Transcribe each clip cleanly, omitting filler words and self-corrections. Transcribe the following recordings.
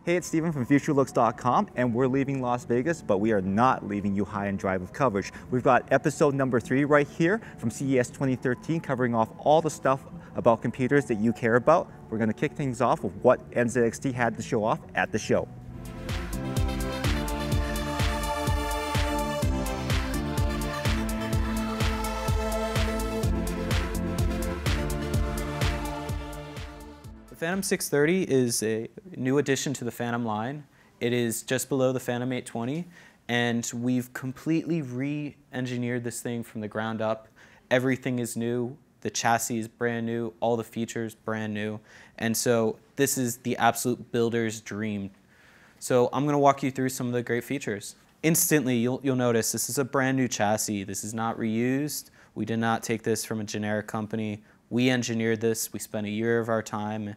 Hey, it's Steven from Futurelooks.com, and we're leaving Las Vegas, but we are not leaving you high and dry with coverage. We've got episode number 3 right here from CES 2013, covering off all the stuff about computers that you care about. We're going to kick things off with what NZXT had to show off at the show. The Phantom 630 is a new addition to the Phantom line. It is just below the Phantom 820, and we've completely re-engineered this thing from the ground up. Everything is new, the chassis is brand new, all the features brand new, and so this is the absolute builder's dream. So I'm going to walk you through some of the great features. Instantly, you'll notice this is a brand new chassis. This is not reused. We did not take this from a generic company. We engineered this. We spent a year of our time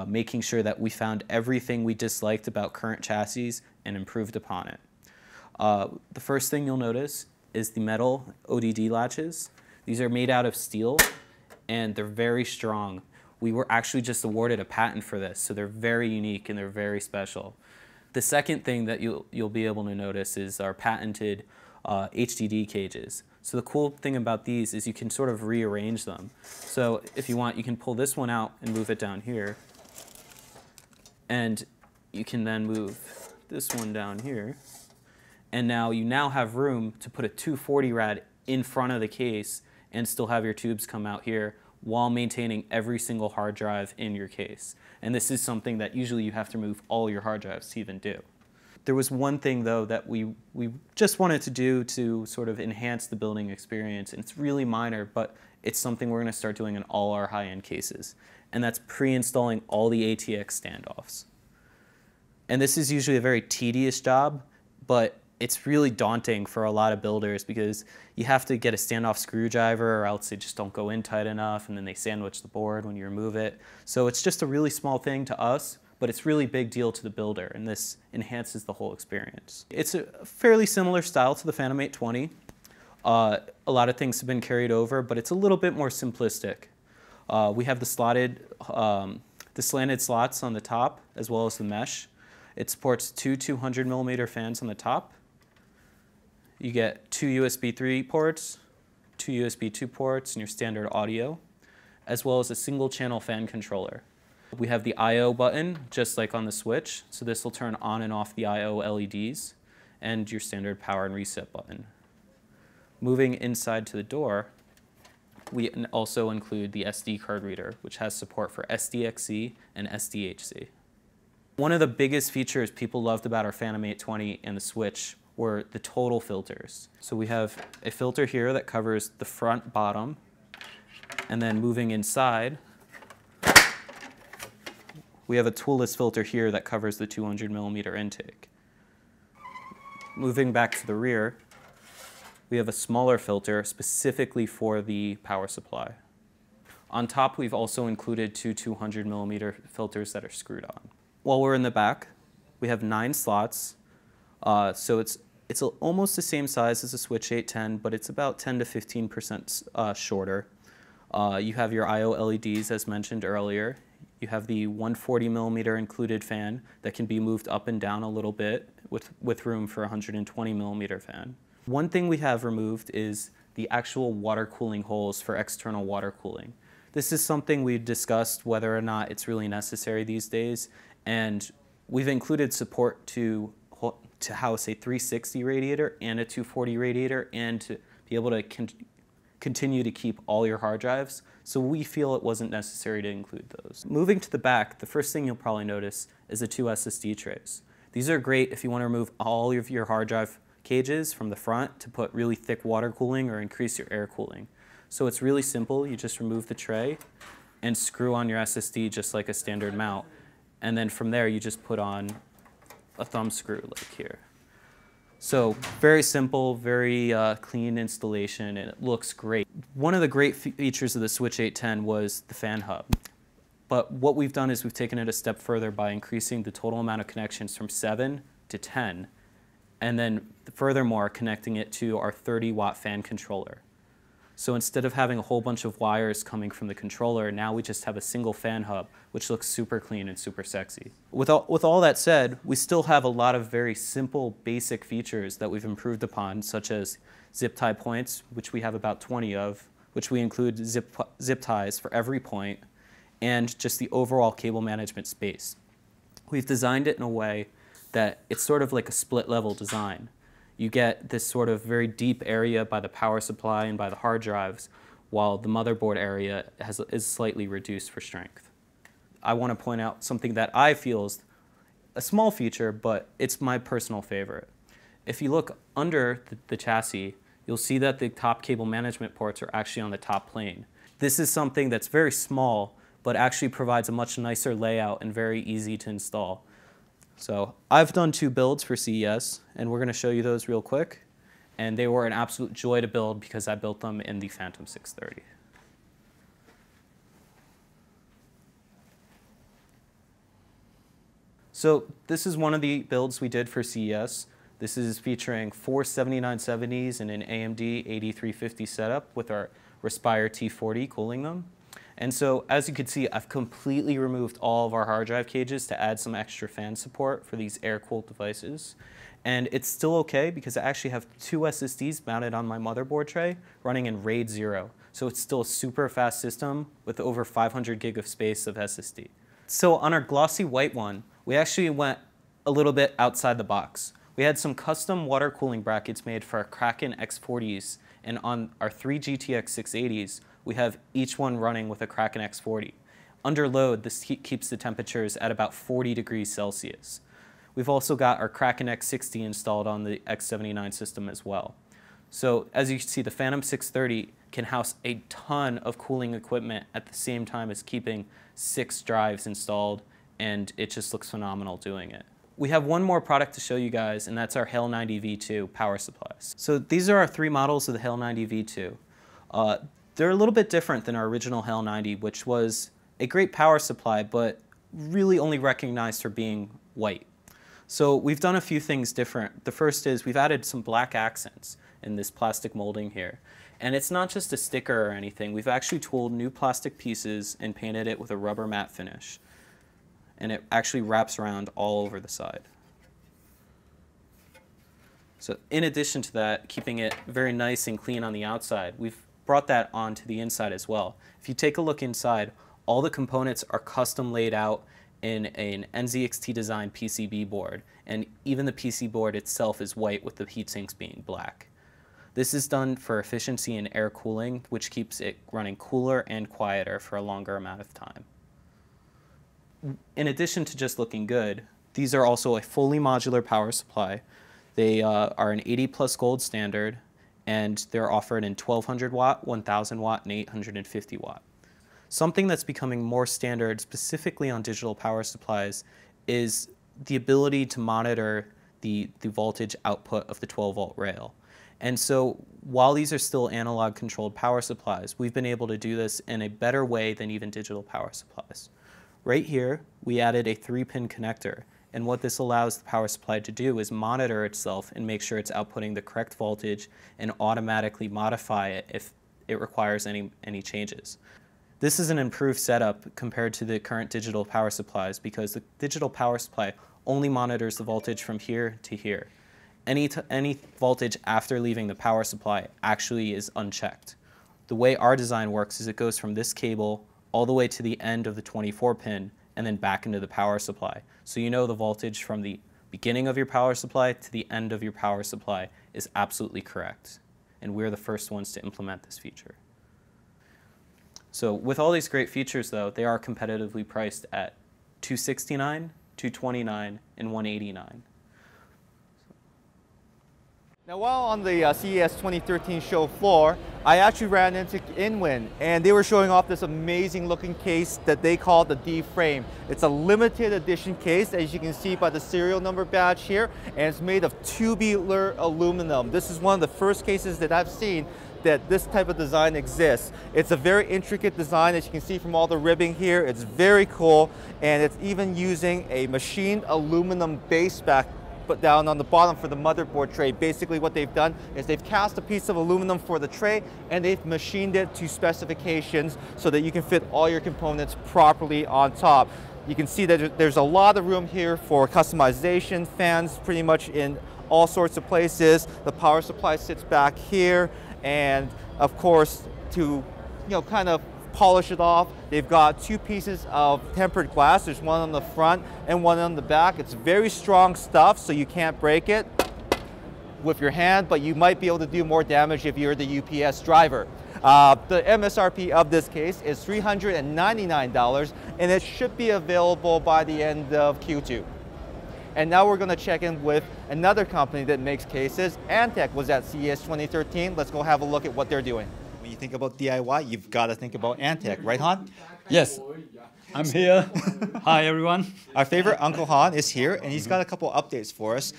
making sure that we found everything we disliked about current chassis and improved upon it. The first thing you'll notice is the metal ODD latches. These are made out of steel and they're very strong. We were actually just awarded a patent for this, so they're very unique and they're very special. The second thing that you'll be able to notice is our patented HDD cages. So the cool thing about these is you can sort of rearrange them. So if you want, you can pull this one out and move it down here. And you can then move this one down here. And now you have room to put a 240 rad in front of the case and still have your tubes come out here while maintaining every single hard drive in your case. And this is something that usually you have to move all your hard drives to even do. There was one thing, though, that we just wanted to do to sort of enhance the building experience, and it's really minor, but it's something we're going to start doing in all our high-end cases, and that's pre-installing all the ATX standoffs. And this is usually a very tedious job, but it's really daunting for a lot of builders because you have to get a standoff screwdriver or else they just don't go in tight enough, and then they sandwich the board when you remove it. So it's just a really small thing to us, but it's really big deal to the builder, and this enhances the whole experience. It's a fairly similar style to the Phantom 820. A lot of things have been carried over, but it's a little bit more simplistic. We have the slanted slots on the top, as well as the mesh. It supports two 200mm fans on the top. You get 2 USB 3 ports, 2 USB 2 ports, and your standard audio, as well as a single channel fan controller. We have the I/O button, just like on the Switch, so this will turn on and off the I/O LEDs, and your standard power and reset button. Moving inside to the door, we also include the SD card reader, which has support for SDXC and SDHC. One of the biggest features people loved about our Phantom 820 and the Switch were the total filters. So we have a filter here that covers the front, bottom, and then moving inside, we have a toolless filter here that covers the 200mm intake. Moving back to the rear, we have a smaller filter specifically for the power supply. On top, we've also included 2 200mm filters that are screwed on. While we're in the back, we have 9 slots. So it's almost the same size as a Switch 810, but it's about 10 to 15% shorter. You have your I/O LEDs, as mentioned earlier. You have the 140mm included fan that can be moved up and down a little bit with room for a 120mm fan. One thing we have removed is the actual water cooling holes for external water cooling. This is something we've discussed whether or not it's really necessary these days, and we've included support to house a 360 radiator and a 240 radiator and to be able to continue to keep all your hard drives, so we feel it wasn't necessary to include those. Moving to the back, the first thing you'll probably notice is the 2 SSD trays. These are great if you want to remove all of your hard drive cages from the front to put really thick water cooling or increase your air cooling. So it's really simple. You just remove the tray and screw on your SSD just like a standard mount, and then from there you just put on a thumb screw like here. So very simple, very clean installation, and it looks great. One of the great features of the Switch 810 was the fan hub. But what we've done is we've taken it a step further by increasing the total amount of connections from 7 to 10, and then furthermore connecting it to our 30-watt fan controller. So instead of having a whole bunch of wires coming from the controller, now we just have a single fan hub, which looks super clean and super sexy. With all that said, we still have a lot of very simple, basic features that we've improved upon, such as zip tie points, which we have about 20 of, which we include zip ties for every point, and just the overall cable management space. We've designed it in a way that it's sort of like a split level design. You get this sort of very deep area by the power supply and by the hard drives, while the motherboard area is slightly reduced for strength. I want to point out something that I feel is a small feature, but it's my personal favorite. If you look under the chassis, you'll see that the top cable management ports are actually on the top plane. This is something that's very small, but actually provides a much nicer layout and very easy to install. So I've done 2 builds for CES, and we're going to show you those real quick. And they were an absolute joy to build because I built them in the Phantom 630. So this is one of the builds we did for CES. This is featuring 4 7970s and an AMD 8350 setup with our Respire T40 cooling them. And so, as you can see, I've completely removed all of our hard drive cages to add some extra fan support for these air-cooled devices. And it's still okay because I actually have 2 SSDs mounted on my motherboard tray running in RAID 0. So it's still a super fast system with over 500 gig of space of SSD. So on our glossy white one, we actually went a little bit outside the box. We had some custom water cooling brackets made for our Kraken X40s, and on our 3 GTX 680s, we have each one running with a Kraken X40. Under load, this keeps the temperatures at about 40 degrees Celsius. We've also got our Kraken X60 installed on the X79 system as well. So as you can see, the Phantom 630 can house a ton of cooling equipment at the same time as keeping 6 drives installed, and it just looks phenomenal doing it. We have one more product to show you guys, and that's our HAIL 90 V2 power supplies. So these are our 3 models of the HAIL 90 V2. They're a little bit different than our original HAIL 90, which was a great power supply, but really only recognized for being white. So we've done a few things different. The first is we've added some black accents in this plastic molding here. And it's not just a sticker or anything. We've actually tooled new plastic pieces and painted it with a rubber matte finish. And it actually wraps around all over the side. So in addition to that, keeping it very nice and clean on the outside, we've brought that onto the inside as well. If you take a look inside, all the components are custom laid out in an NZXT design PCB board, and even the PC board itself is white with the heat sinks being black. This is done for efficiency in air cooling, which keeps it running cooler and quieter for a longer amount of time. In addition to just looking good, these are also a fully modular power supply. They are an 80 plus gold standard, and they're offered in 1200 watt, 1000 watt, and 850 watt. Something that's becoming more standard specifically on digital power supplies is the ability to monitor the voltage output of the 12 volt rail. And so while these are still analog controlled power supplies, we've been able to do this in a better way than even digital power supplies. Right here, we added a 3-pin connector. And what this allows the power supply to do is monitor itself and make sure it's outputting the correct voltage and automatically modify it if it requires any changes. This is an improved setup compared to the current digital power supplies because the digital power supply only monitors the voltage from here to here. Any voltage after leaving the power supply actually is unchecked. The way our design works is it goes from this cable all the way to the end of the 24-pin and then back into the power supply. So you know the voltage from the beginning of your power supply to the end of your power supply is absolutely correct. And we're the first ones to implement this feature. So with all these great features though, they are competitively priced at $269, $229, and $189. Now, while on the CES 2013 show floor, I actually ran into InWin, and they were showing off this amazing looking case that they call the D-Frame. It's a limited edition case, as you can see by the serial number badge here, and it's made of tubular aluminum. This is one of the first cases that I've seen that this type of design exists. It's a very intricate design, as you can see from all the ribbing here. It's very cool, and it's even using a machined aluminum base back but down on the bottom for the motherboard tray. Basically what they've done is they've cast a piece of aluminum for the tray and they've machined it to specifications so that you can fit all your components properly on top. You can see that there's a lot of room here for customization, fans pretty much in all sorts of places. The power supply sits back here, and of course to kind of polish it off, they've got two pieces of tempered glass. There's one on the front and one on the back. It's very strong stuff, so you can't break it with your hand, but you might be able to do more damage if you're the UPS driver. The MSRP of this case is $399, and it should be available by the end of Q2. And now we're going to check in with another company that makes cases. Antec was at CES 2013. Let's go have a look at what they're doing. When you think about DIY, you've got to think about Antec, right, Han? Yes, I'm here. Hi, everyone. Our favorite Uncle Han is here, and he's got a couple updates for us.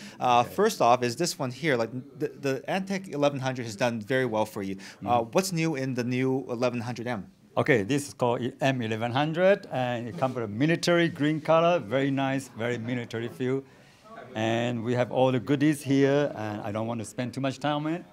First off is this one here. Like the Antec 1100 has done very well for you. What's new in the new 1100M? Okay, this is called M1100, and it comes with a military green color, very nice, very military feel. And we have all the goodies here, and I don't want to spend too much time on it.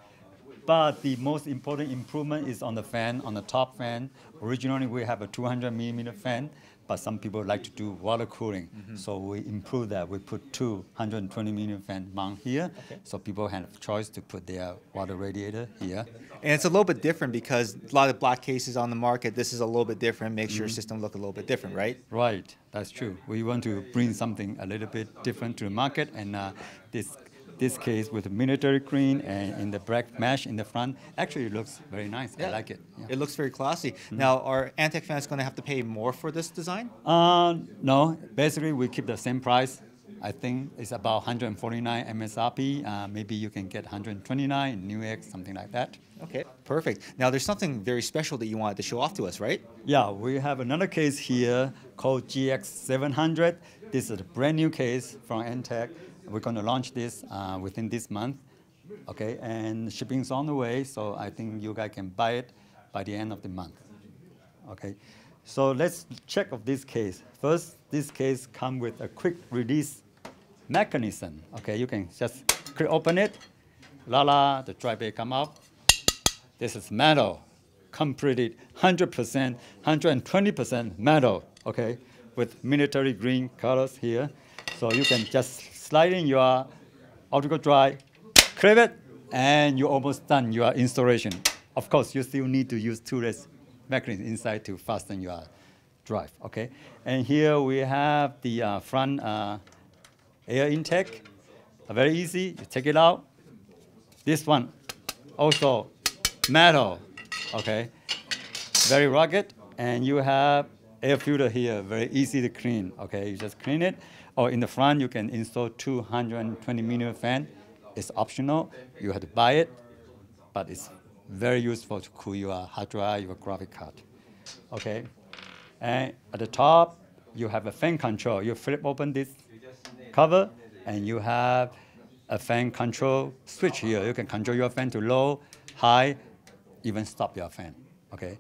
But the most important improvement is on the fan, on the top fan. Originally, we have a 200mm fan, but some people like to do water cooling. So we improved that. We put two 120mm fan mount here, so people have choice to put their water radiator here. And it's a little bit different because a lot of black cases on the market, this is a little bit different, makes your system look a little bit different, right? Right, that's true. We want to bring something a little bit different to the market, and this case with the military green and in the black mesh in the front actually looks very nice. Yeah. I like it. Yeah. It looks very classy. Now, are Antec fans going to have to pay more for this design? No, basically we keep the same price. I think it's about 149 MSRP. Maybe you can get 129 in New X, something like that. Okay, perfect. Now, there's something very special that you wanted to show off to us, right? Yeah, we have another case here called GX700. This is a brand new case from Antec. We're going to launch this within this month, okay? And shipping's on the way, so I think you guys can buy it by the end of the month, okay? So let's check of this case. First, this case comes with a quick release mechanism, okay? You can just quick open it, the dry bed come out. This is metal, completed 100%, 120% metal, okay? With military green colors here. So you can just slide in your optical drive, clip it, and you're almost done your installation. Of course, you still need to use toolless mechanism inside to fasten your drive, okay? And here we have the front air intake. Very easy, you take it out. This one, also metal, okay? Very rugged, and you have air filter here, very easy to clean, okay? You just clean it. Or in the front, you can install 220mm fan. It's optional. You have to buy it, but it's very useful to cool your hard drive, your graphic card. Okay? And at the top, you have a fan control. You flip open this cover, and you have a fan control switch here. You can control your fan to low, high, even stop your fan. Okay?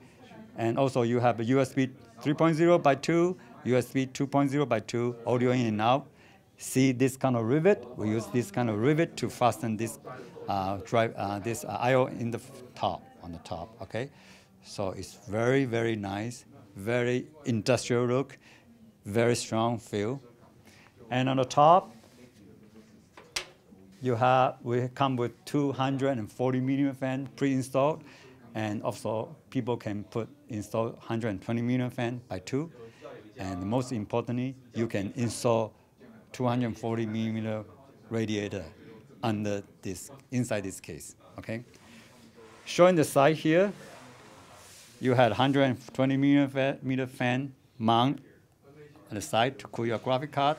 And also, you have a USB 3.0 by 2, USB 2.0 by 2, audio in and out. See this kind of rivet? We use this kind of rivet to fasten this this I/O in the top, on the top, okay? So it's very, very nice, very industrial look, very strong feel. And on the top, we come with 240mm fan pre-installed, and also people can install 120mm fan by 2. And most importantly, you can install 240mm radiator under this, inside this case, okay? Showing the side here, you had 120mm fan mount on the side to cool your graphic card.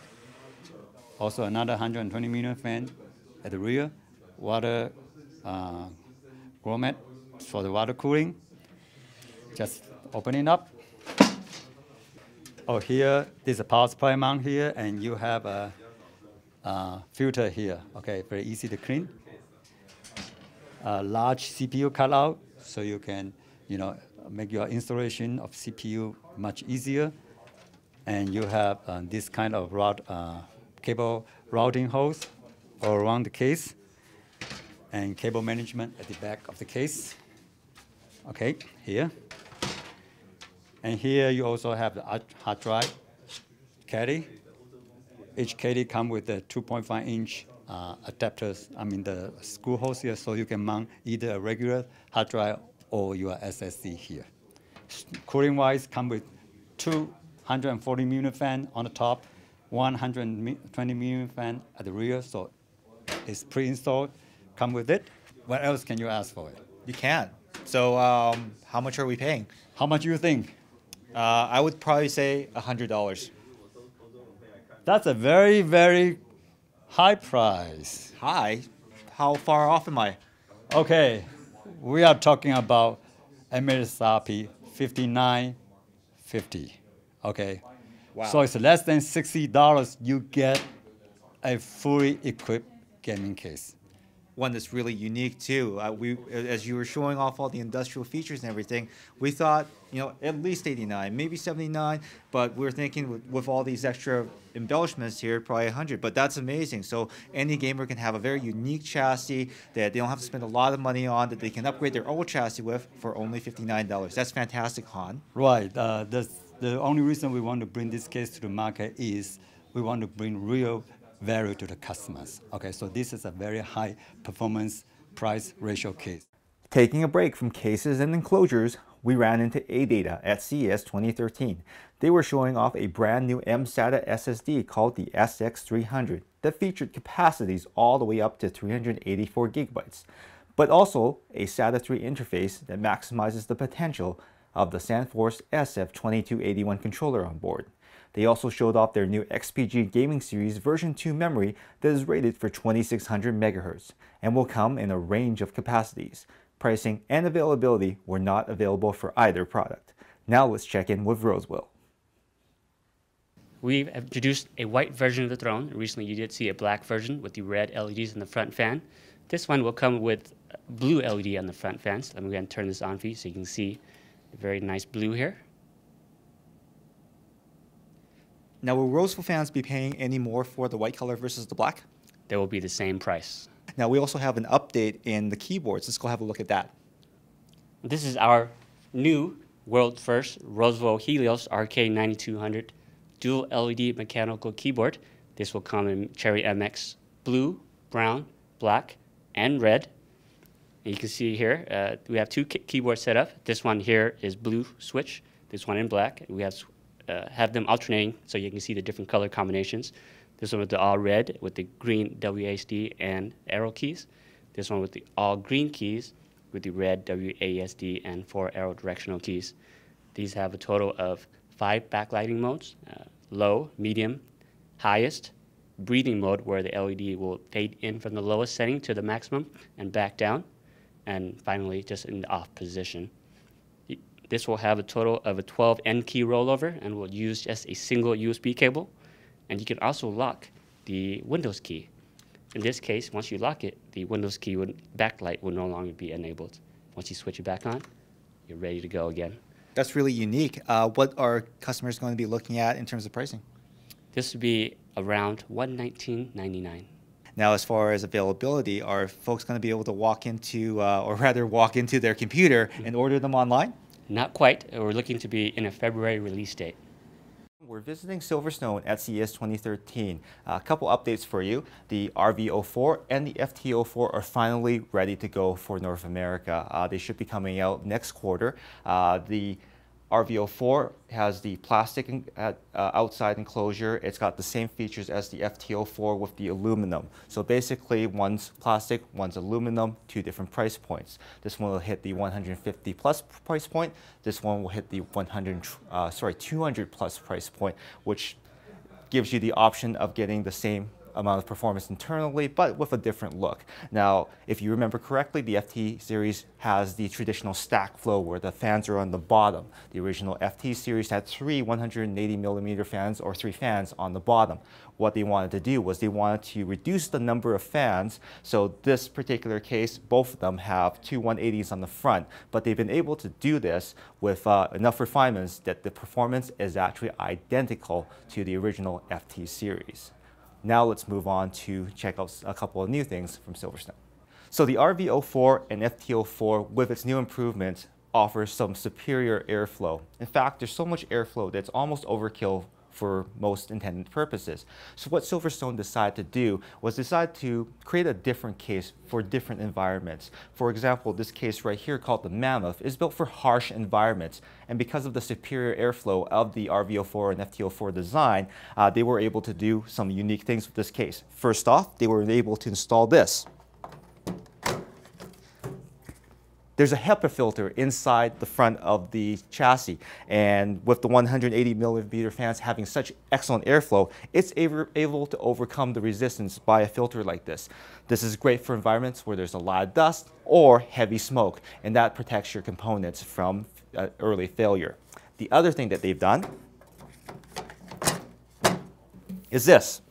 Also another 120mm fan at the rear, water grow mat for the water cooling. Just open it up. Oh, here, there's a power supply mount here, and you have a filter here. Okay, very easy to clean. A large CPU cutout, so you can, make your installation of CPU much easier. And you have this kind of cable routing hose all around the case, and cable management at the back of the case. Okay, here. And here you also have the hard drive caddy. Each caddy comes with a 2.5-inch adapters, the screw holes here, so you can mount either a regular hard drive or your SSD here. Cooling-wise, come with 240 mm fan on the top, 120 mm fan at the rear, so it's pre-installed, come with it. What else can you ask for it? You can. So how much are we paying? How much do you think? I would probably say $100. That's a very, very high price. Hi. How far off am I? Okay, we are talking about MSRP $59.50. Okay. Wow. So it's less than $60. You get a fully equipped gaming case. One that's really unique too. As you were showing off all the industrial features and everything, we thought, at least 89, maybe 79, but we were thinking with all these extra embellishments here, probably 100, but that's amazing. So any gamer can have a very unique chassis that they don't have to spend a lot of money on, that they can upgrade their old chassis with for only $59. That's fantastic, Han. Right. The only reason we want to bring this case to the market is we want to bring real value to the customers. Okay, so this is a very high performance price ratio case. Taking a break from cases and enclosures, we ran into ADATA at CES 2013. They were showing off a brand new mSATA SSD called the SX300 that featured capacities all the way up to 384 gigabytes, but also a SATA 3 interface that maximizes the potential of the SandForce SF2281 controller on board. They also showed off their new XPG Gaming Series version 2 memory that is rated for 2600 MHz and will come in a range of capacities. Pricing and availability were not available for either product. Now let's check in with Rosewill. We've introduced a white version of the throne. Recently you did see a black version with the red LEDs in the front fan. This one will come with blue LED on the front fan. So I'm going to turn this on for you so you can see a very nice blue here. Now, will Rosewill fans be paying any more for the white color versus the black? They will be the same price. Now, we also have an update in the keyboards. Let's go have a look at that. This is our new world first Rosewill Helios RK9200 dual LED mechanical keyboard. This will come in Cherry MX blue, brown, black, and red. And you can see here, we have two keyboards set up. This one here is blue switch, this one in black. We have them alternating so you can see the different color combinations. This one with the all red with the green WASD and arrow keys. This one with the all green keys with the red WASD and 4 arrow directional keys. These have a total of 5 backlighting modes, low, medium, highest, breathing mode where the LED will fade in from the lowest setting to the maximum and back down, and finally just in the off position. This will have a total of a 12 N key rollover and will use just a single USB cable. And you can also lock the Windows key. In this case, once you lock it, the Windows key backlight will no longer be enabled. Once you switch it back on, you're ready to go again. That's really unique. What are customers going to be looking at in terms of pricing? This would be around $119.99. Now, as far as availability, are folks going to be able to walk into their computer and order them online? Not quite. We're looking to be in a February release date. We're visiting Silverstone at CES 2013. A couple updates for you. The RV04 and the FT04 are finally ready to go for North America. They should be coming out next quarter. The RV04 has the plastic outside enclosure. It's got the same features as the FT04 with the aluminum. So basically, one's plastic, one's aluminum, 2 different price points. This one will hit the 150 plus price point. This one will hit the 200 plus price point, which gives you the option of getting the same amount of performance internally, but with a different look. Now, if you remember correctly, the FT series has the traditional stack flow where the fans are on the bottom. The original FT series had 3 180mm fans, or 3 fans on the bottom. What they wanted to do was they wanted to reduce the number of fans. So this particular case, both of them have 2 180s on the front, but they've been able to do this with enough refinements that the performance is actually identical to the original FT series. Now let's move on to check out a couple of new things from Silverstone. So the RV04 and FT04, with its new improvements, offers some superior airflow. In fact, there's so much airflow that's almost overkill for most intended purposes. So what Silverstone decided to do was decide to create a different case for different environments. For example, this case right here called the Mammoth is built for harsh environments. And because of the superior airflow of the RV04 and FT04 design, they were able to do some unique things with this case. First off, they were able to install this. There's a HEPA filter inside the front of the chassis, and with the 180 millimeter fans having such excellent airflow, it's able to overcome the resistance by a filter like this. This is great for environments where there's a lot of dust or heavy smoke, and that protects your components from early failure. The other thing that they've done is this.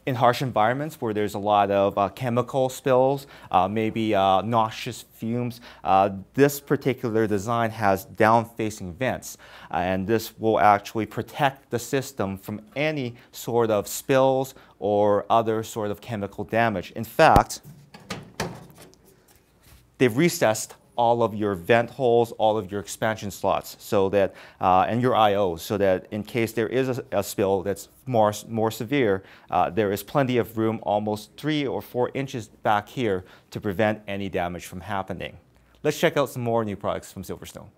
In harsh environments where there's a lot of chemical spills, maybe noxious fumes, this particular design has down-facing vents, and this will actually protect the system from any sort of spills or other sort of chemical damage. In fact, they've recessed all of your vent holes, all of your expansion slots, so that and your I/Os, so that in case there is a spill that's more severe, there is plenty of room, almost 3 or 4 inches back here, to prevent any damage from happening. Let's check out some more new products from Silverstone.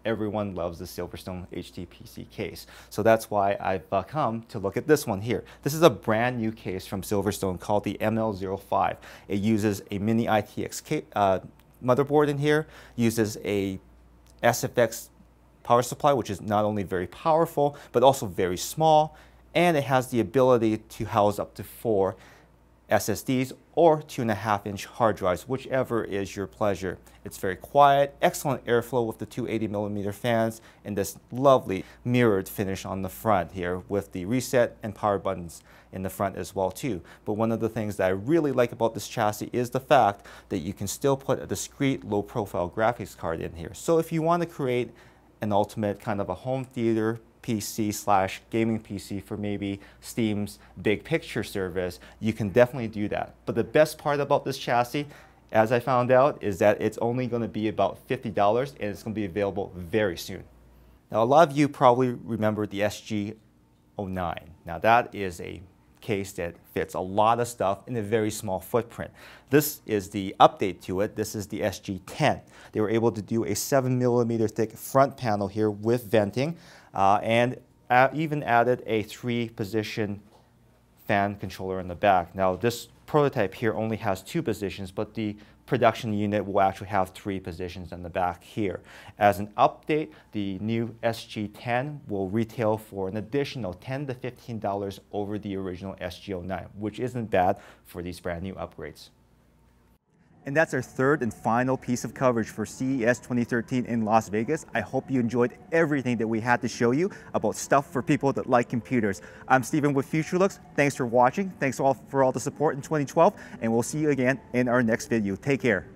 Everyone loves the Silverstone HTPC case, so that's why I've come to look at this one here. This is a brand new case from Silverstone called the ML05. It uses a mini ITX motherboard in here, uses a SFX power supply, which is not only very powerful, but also very small, and it has the ability to house up to 4 SSDs or 2.5-inch hard drives, whichever is your pleasure. It's very quiet, excellent airflow with the 280 millimeter fans, and this lovely mirrored finish on the front here with the reset and power buttons in the front as well too. But one of the things that I really like about this chassis is the fact that you can still put a discrete low profile graphics card in here. So if you want to create an ultimate kind of a home theater PC / gaming PC for maybe Steam's big picture service, you can definitely do that. But the best part about this chassis, as I found out, is that it's only going to be about $50, and it's going to be available very soon. Now, a lot of you probably remember the SG09. Now, that is a case that fits a lot of stuff in a very small footprint. This is the update to it. This is the SG10. They were able to do a 7 millimeter thick front panel here with venting, and even added a 3-position fan controller in the back. Now, this prototype here only has 2 positions, but the production unit will actually have 3 positions in the back here. As an update, the new SG10 will retail for an additional $10 to $15 over the original SG09, which isn't bad for these brand new upgrades. And that's our third and final piece of coverage for CES 2013 in Las Vegas. I hope you enjoyed everything that we had to show you about stuff for people that like computers. I'm Steven with Futurelooks. Thanks for watching. Thanks for all the support in 2012, and we'll see you again in our next video. Take care.